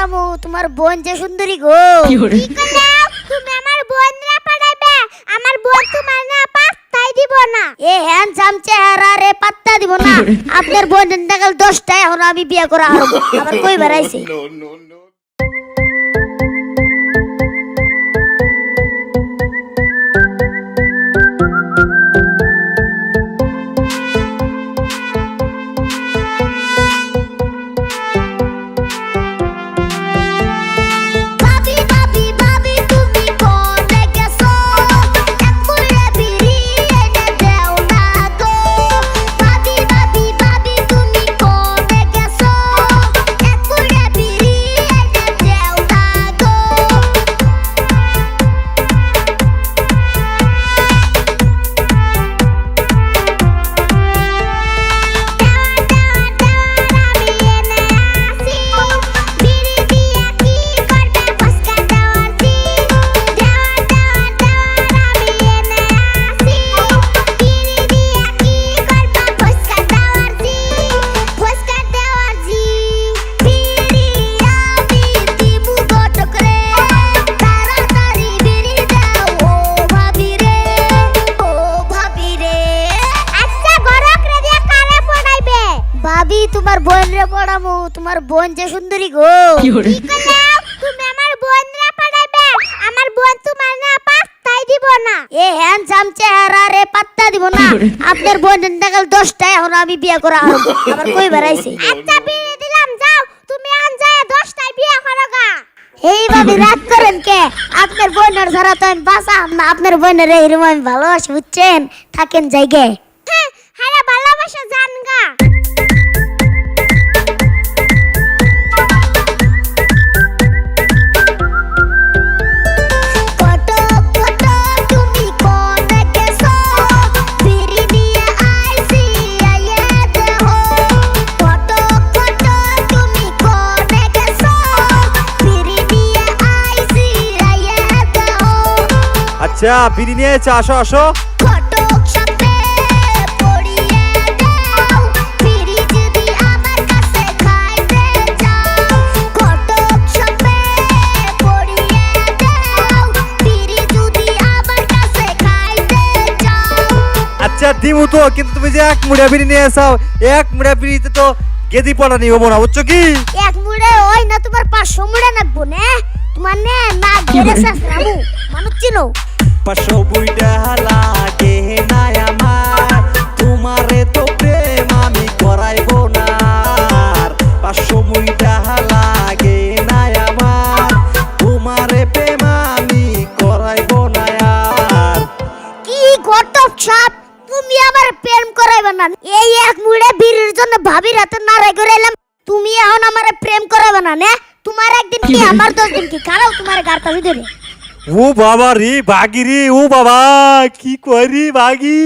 পড়ামু তোমার বোন যে সুন্দরী গো। কি করলাম? তুমি আমার বোন রে পড়াইবে, আমার বোন তোমার না পাত্তাই দিব না। এ হ্যান্ডসাম চেহারা রে পাত্তা দিব না। আপনার বোন দেখাল 10টা এখন আমি বিয়ে করা আবার কই বেড়াইছে। ভাবি তোমার বোন রে পড়ামু তোমার বোন যে সুন্দরী গো। কি করলাম? তুমি আমার বোন রে পড়াইবে, আমার বোন তোমার না পাত্তাই দিব না। এ হ্যান্ডসাম চেহারা রে পাত্তা দিব না। আপনার বোন দেখাল 10টা এখন আমি বিয়ে করা আবার কই বেড়াইছে। আচ্ছা বিয়ে দিলাম, যাও তুমি আন যায় 10টায় বিয়ে করো গা। এই ভাবি রাগ করেন কে? আপনার বোনের ছাড়া তো আমি বাঁচাম না। আপনার বোনের এরকম আমি ভালোবাসি বুঝছেন, থাকেন জায়গায়। হ্যাঁ, হারা ভালোবাসা জান গা। আচ্ছা বিড়ি নিয়ে এসে আসো আসো। আচ্ছা দিমু তো, কিন্তু তুমি যে এক মুড়া বিড়ি নিয়ে এসাও, এক মুড়া বিড়িতে তো গেদি পড়া নিয়ে হবো না, বুঝছো কি? এক মুড়ে ওই না তোমার 500 মুড়ে নাকবো না তোমার নে না গেরে সাসরামু মানুষ চিনো। 500 বুইটা লাগে না আমার, তোমারে তো প্রেম আমি করাইবো না। 500 বুইটা লাগে না আমার, তোমারে প্রেম আমি করাইবো না আর। কি গটপ ছাপ, তুমি আমার প্রেম করাইবা না? এই এক মুড়ে বিড়ির জন্য ভাবির হাতে নাড়াই করাইলাম, তুমি এখন আমারে প্রেম করাইবা না নে? তোমার একদিন কি আমার 10 দিন কি খারাও তোমার গারটা ভিতরে। ও বাবা রে বাগি রে, ও বাবা কি করি বাগি।